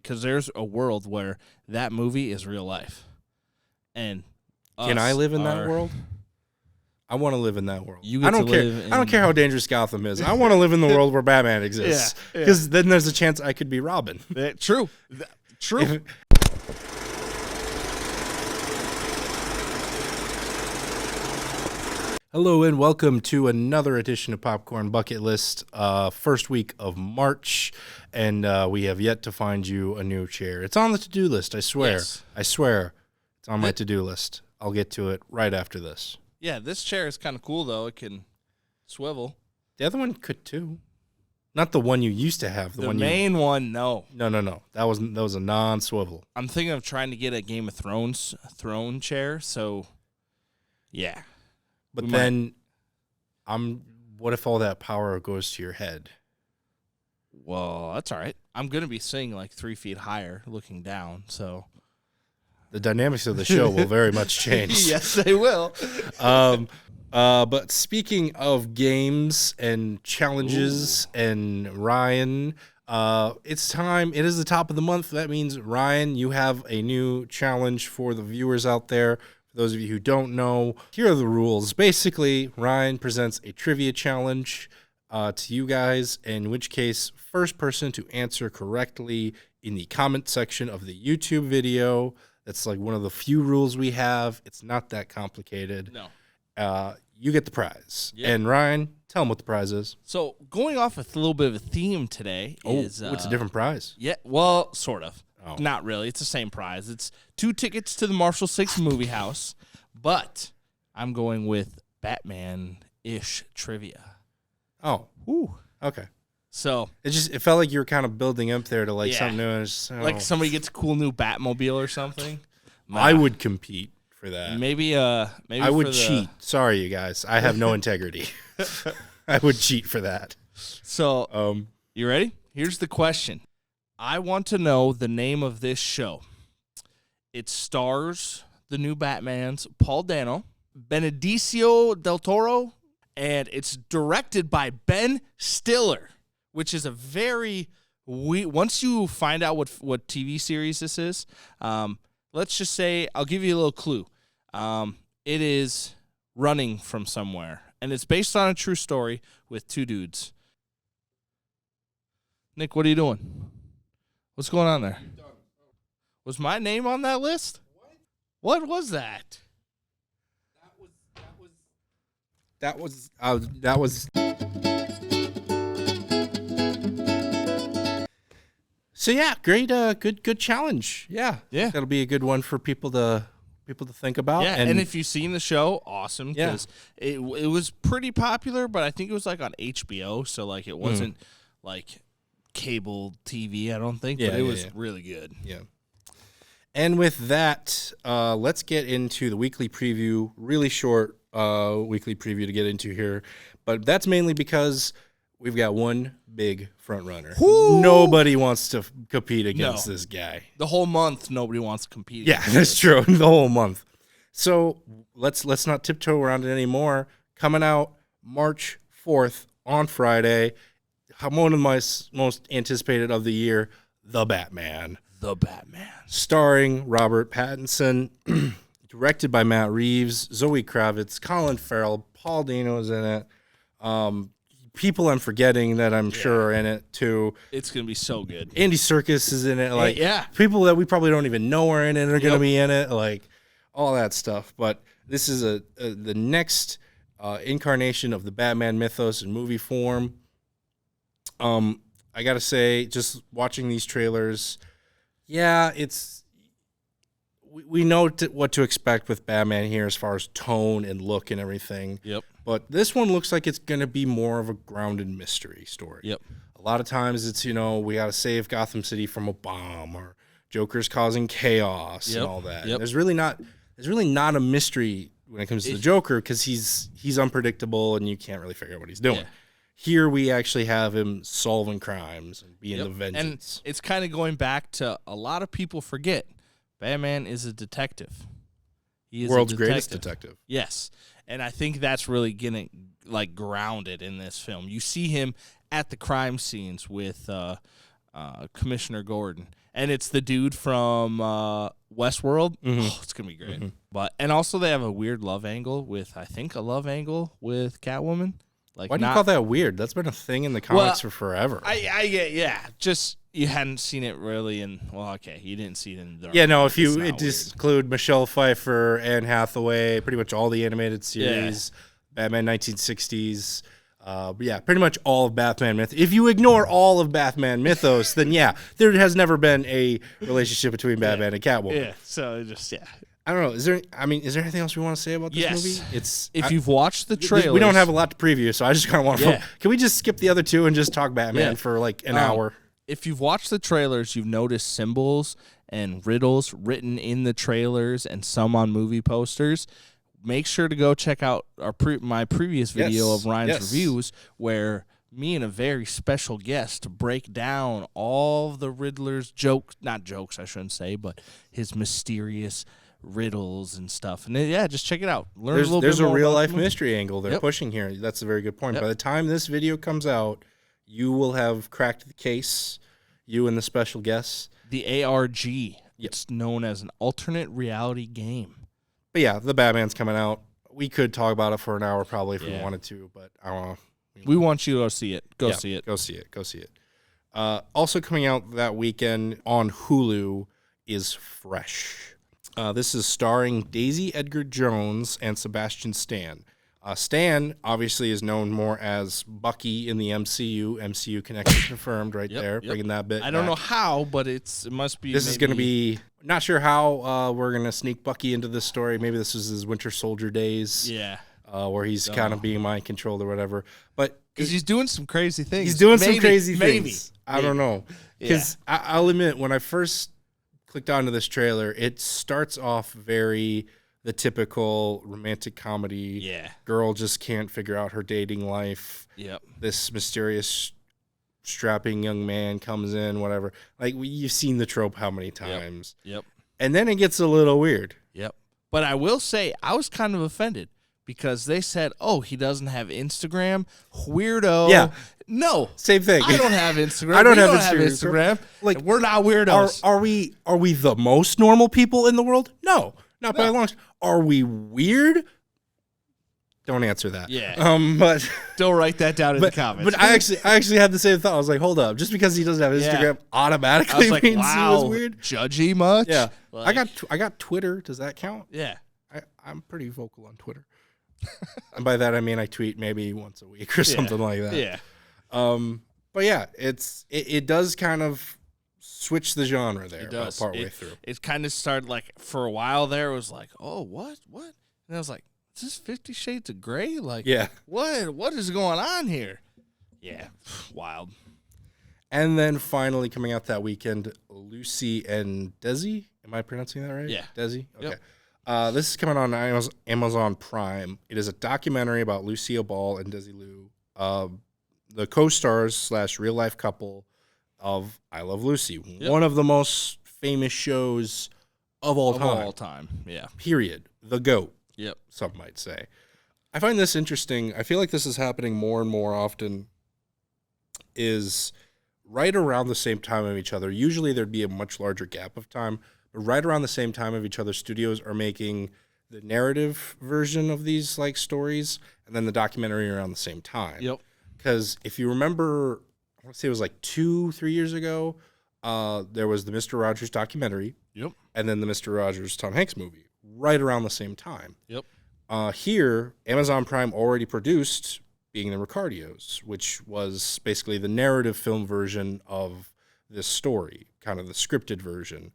because there's a world where that movie is real life. And can I live in that world? I want to live in that world. I don't care how dangerous Gotham is. I want to live in the world where Batman exists. Because then there's a chance I could be Robin. True. Hello and welcome to another edition of Popcorn Bucket List. First week of March, and we have yet to find you a new chair. It's on the to-do list, I swear. Yes. I swear it's on my to-do list. I'll get to it right after this. Yeah, this chair is kind of cool, though. It can swivel. The other one could, too. Not the one you used to have. The main one, no. No. That was a non-swivel. I'm thinking of trying to get a Game of Thrones throne chair, so, yeah. But then, what if all that power goes to your head? Well, that's all right. I'm going to be sitting like 3 feet higher looking down, so. The dynamics of the show will very much change. Yes, they will. But speaking of games and challenges and Ryan, it's time. It is the top of the month. That means, Ryan, you have a new challenge for the viewers out there. For those of you who don't know, here are the rules. Basically, Ryan presents a trivia challenge to you guys, in which case, first person to answer correctly in the comment section of the YouTube video. That's like one of the few rules we have. It's not that complicated. No. You get the prize. Yep. And Ryan, tell them what the prize is. So going off with a little bit of a theme today is... it's a different prize. Yeah, well, sort of. Oh. Not really. It's the same prize. It's 2 tickets to the Marshall 6 movie house, but I'm going with Batman-ish trivia. Oh. Ooh. Okay. So it felt like you were kind of building up there to like Yeah. something new. like somebody gets a cool new Batmobile or something. I would compete for that. Maybe I would cheat. Sorry, you guys. I have no integrity. I would cheat for that. So, you ready? Here's the question. I want to know the name of this show. It stars the new Batman's Paul Dano, Benicio del Toro, and it's directed by Ben Stiller, which is a very once you find out what TV series this is, let's just say, I'll give you a little clue. It is Running from Somewhere, and it's based on a true story with 2 dudes. Nick, what are you doing? What's going on there? Was my name on that list? What was that? That was. So yeah, great, good challenge. Yeah. That'll be a good one for people to think about. Yeah, and if you've seen the show, awesome, because it was pretty popular, but I think it was like on HBO, so like it wasn't like cable TV, I don't think, but it was really good. Yeah. And with that, let's get into the weekly preview. Really short weekly preview to get into here, but that's mainly because we've got one big front runner. Woo! Nobody wants to compete against this guy. The whole month, nobody wants to compete. Yeah, that's true. The whole month. So let's not tiptoe around it anymore. Coming out March 4th on Friday, one of my most anticipated of the year, The Batman. The Batman. Starring Robert Pattinson, directed by Matt Reeves, Zoe Kravitz, Colin Farrell, Paul Dano's in it. People I'm forgetting that I'm sure are in it too. It's gonna be so good. Andy Serkis is in it. Like, yeah. People that we probably don't even know are in it are gonna be in it. Like, all that stuff. But this is the next incarnation of the Batman mythos in movie form. I gotta say, just watching these trailers, we know what to expect with Batman here as far as tone and look and everything. Yep. But this one looks like it's going to be more of a grounded mystery story. Yep. A lot of times it's, we got to save Gotham City from a bomb, or Joker's causing chaos and all that. Yep. There's really not a mystery when it comes to the Joker, because he's unpredictable and you can't really figure out what he's doing. Yeah. Here we actually have him solving crimes and being the vengeance. And it's kind of going back to a lot of people forget. Batman is a detective. He is World's greatest detective. Yes. And I think that's really getting grounded in this film. You see him at the crime scenes with Commissioner Gordon. And it's the dude from Westworld. Oh, it's gonna be great. And also they have a weird love angle with Catwoman. Like, why do you call that weird? That's been a thing in the comics for forever. I get, just you hadn't seen it really, and you didn't see it in the if you include Michelle Pfeiffer, Anne Hathaway, pretty much all the animated series, Batman 1960s. Pretty much all of Batman myth. If you ignore all of Batman mythos, then there has never been a relationship between Batman and Catwoman. Yeah, so just I don't know. Is there anything else we want to say about this movie? If you've watched the trailers, we don't have a lot to preview, so I just kind of want to. Can we just skip the other two and just talk Batman for like an hour? If you've watched the trailers, you've noticed symbols and riddles written in the trailers and some on movie posters. Make sure to go check out my previous video of Ryan's reviews, where me and a very special guest break down all the Riddler's not jokes, I shouldn't say, but his mysterious riddles and stuff. And just check it out. Learn a little bit more. There's a real life mystery angle they're pushing here. That's a very good point. By the time this video comes out, you will have cracked the case. You and the special guest. The ARG. It's known as an alternate reality game. But the Batman's coming out. We could talk about it for an hour probably if we wanted to, but I don't know. We want you to go see it. Go see it. Go see it. Also coming out that weekend on Hulu is Fresh. This is starring Daisy Edgar Jones and Sebastian Stan. Stan obviously is known more as Bucky in the MCU. MCU connection confirmed there, bringing that bit. I don't know how, but it must be. This is going to be, not sure how we're going to sneak Bucky into this story. Maybe this is his Winter Soldier days. Yeah. Where he's kind of being mind controlled or whatever. But because he's doing some crazy things. He's doing some crazy things. I don't know. Because I'll admit, when I first clicked onto this trailer, it starts off very the typical romantic comedy. Yeah. Girl just can't figure out her dating life. Yep. This mysterious strapping young man comes in, whatever. Like, you've seen the trope how many times. Yep. And then it gets a little weird. Yep. But I will say, I was kind of offended because they said, he doesn't have Instagram. Weirdo. Yeah. No. Same thing. I don't have Instagram. I don't have Instagram. Like, we're not weirdos. Are we the most normal people in the world? No. Not by a long shot. Are we weird? Don't answer that. Yeah. But don't write that down in the comments. But I actually had the same thought. I was like, hold up, just because he doesn't have Instagram automatically means he was weird. Judgy much? Yeah. Like, I got Twitter. Does that count? Yeah. I'm pretty vocal on Twitter. And by that I mean I tweet maybe once a week or something like that. Yeah. But it does kind of switch the genre there. It does. Partway through. It kind of started like for a while there. It was like, oh, what? And I was like, is this 50 Shades of Grey? Like, what is going on here? Yeah, wild. And then finally coming out that weekend, Lucy and Desi. Am I pronouncing that right? Yeah. Desi? Okay. Yep. This is coming on Amazon Prime. It is a documentary about Lucille Ball and Desilu, the co-stars / real life couple of I Love Lucy, one of the most famous shows of all time. Yeah. Period. The GOAT. Yep. Some might say. I find this interesting. I feel like this is happening more and more often. Is right around the same time of each other. Usually there'd be a much larger gap of time, but right around the same time of each other, studios are making the narrative version of these like stories, and then the documentary around the same time. Yep. Because if you remember, I want to say it was like 2-3 years ago, there was the Mr. Rogers documentary. Yep. And then the Mr. Rogers Tom Hanks movie right around the same time. Yep. Here, Amazon Prime already produced Being the Ricardios, which was basically the narrative film version of this story, kind of the scripted version.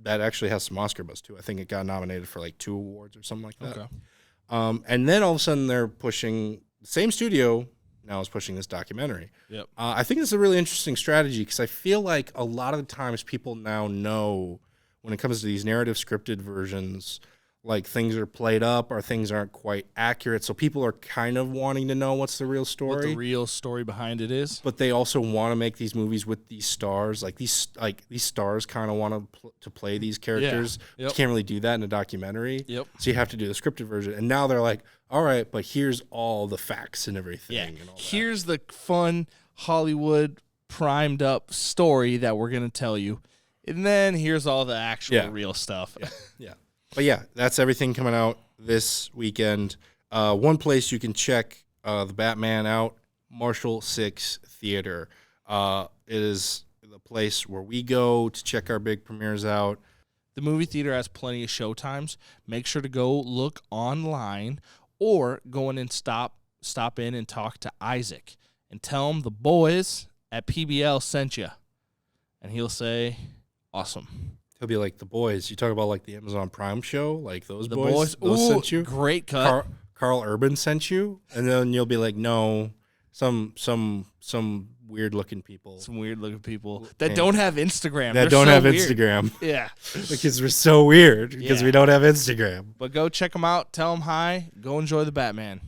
That actually has some Oscar buzz too. I think it got nominated for like 2 awards or something like that. Okay. And then all of a sudden they're pushing, the same studio now is pushing this documentary. Yep. I think it's a really interesting strategy because I feel like a lot of the times people now know when it comes to these narrative scripted versions, like things are played up or things aren't quite accurate. So people are kind of wanting to know what's the real story. What the real story behind it is. But they also want to make these movies with these stars. Like these stars kind of want to play these characters. Yeah. Yep. You can't really do that in a documentary. Yep. So you have to do the scripted version. And now they're like, all right, but here's all the facts and everything. Yeah. And all that. Here's the fun Hollywood primed up story that we're going to tell you. And then here's all the actual real stuff. Yeah. But yeah, that's everything coming out this weekend. One place you can check the Batman out, Marshall 6 Theater. It is the place where we go to check our big premieres out. The movie theater has plenty of showtimes. Make sure to go look online or go in and stop in and talk to Isaac and tell him the boys at PBL sent you. And he'll say, awesome. He'll be like, the boys. You talk about like the Amazon Prime show, like those The boys. Those sent you. Great cut. Carl Urban sent you, and then you'll be like, no, some weird looking people. Some weird looking people that don't have Instagram. That don't have Instagram. Yeah. Because we're so weird because we don't have Instagram. But go check them out. Tell them hi. Go enjoy the Batman.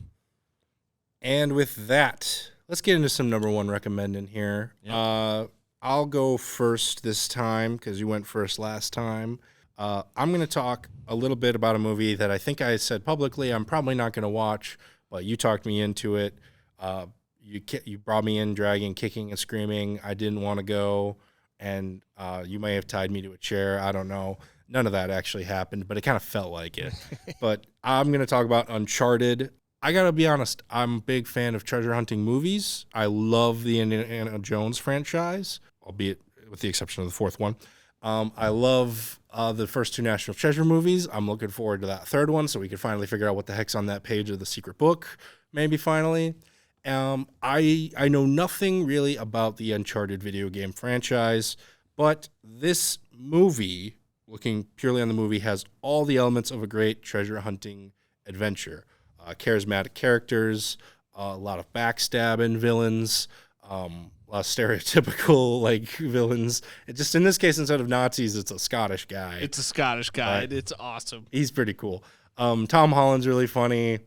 And with that, let's get into some number one recommending here. Yep. I'll go first this time because you went first last time. I'm going to talk a little bit about a movie that I think I said publicly I'm probably not going to watch, but you talked me into it. You brought me in dragging, kicking, and screaming. I didn't want to go, and you may have tied me to a chair. I don't know. None of that actually happened, but it kind of felt like it. But I'm going to talk about Uncharted. I got to be honest, I'm a big fan of treasure hunting movies. I love the Indiana Jones franchise, albeit with the exception of the fourth one. I love the first two National Treasure movies. I'm looking forward to that third one so we can finally figure out what the heck's on that page of the secret book, maybe finally. I know nothing really about the Uncharted video game franchise, but this movie, looking purely on the movie, has all the elements of a great treasure hunting adventure. Charismatic characters, a lot of backstabbing villains, a lot of stereotypical like villains. It just in this case, instead of Nazis, it's a Scottish guy. It's a Scottish guy. It's awesome. He's pretty cool. Tom Holland's really funny.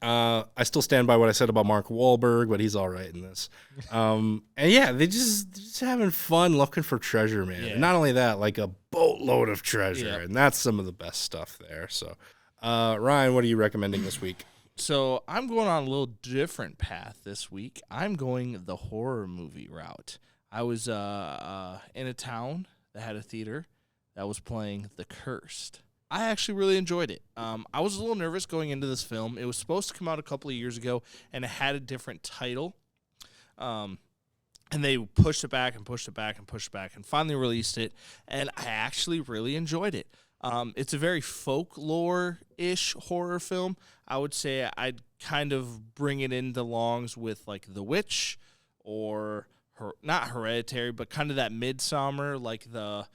I still stand by what I said about Mark Wahlberg, but he's all right in this. And yeah, they just having fun looking for treasure, man. Yeah. And not only that, like a boatload of treasure, and that's some of the best stuff there. So, Ryan, what are you recommending this week? So I'm going on a little different path this week. I'm going the horror movie route. I was in a town that had a theater that was playing The Cursed. I actually really enjoyed it. I was a little nervous going into this film. It was supposed to come out a couple of years ago, and it had a different title. And they pushed it back and pushed it back and pushed it back and finally released it, and I actually really enjoyed it. It's a very folklore-ish horror film. I would say I'd kind of bring it into longs with like The Witch or not Hereditary, but kind of that Midsommar, like the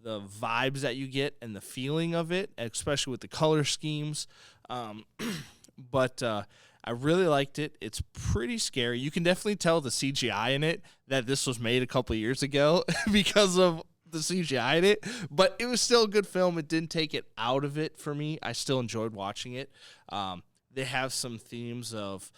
vibes that you get and the feeling of it, especially with the color schemes. But I really liked it. It's pretty scary. You can definitely tell the CGI in it that this was made a couple of years ago because of the CGI in it, but it was still a good film. It didn't take it out of it for me. I still enjoyed watching it. They have some themes of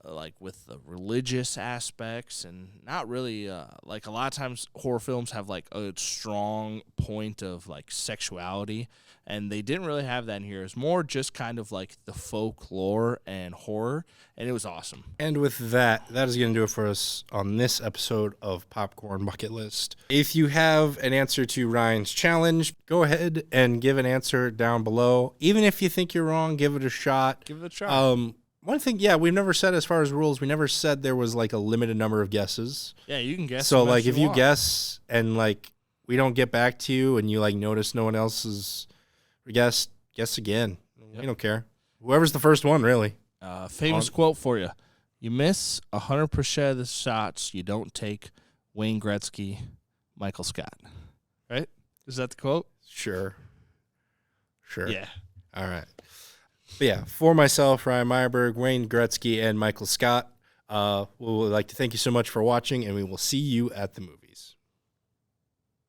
like with the religious aspects and not really like a lot of times horror films have like a strong point of like sexuality, and they didn't really have that in here. It's more just kind of like the folklore and horror, and it was awesome. And with that is going to do it for us on this episode of Popcorn Bucket List. If you have an answer to Ryan's challenge, go ahead and give an answer down below. Even if you think you're wrong, give it a shot. Give it a try. One thing, we've never said as far as rules, we never said there was like a limited number of guesses. Yeah, you can guess. So like if you guess and like we don't get back to you and you like notice no one else is guess again. Yep. We don't care. Whoever's the first one, really. Famous quote for you. You miss 100% of the shots you don't take. Wayne Gretzky, Michael Scott. Right? Is that the quote? Sure. Yeah. All right. But yeah, for myself, Ryan Meyerberg, Wayne Gretzky, and Michael Scott, we would like to thank you so much for watching, and we will see you at the movie.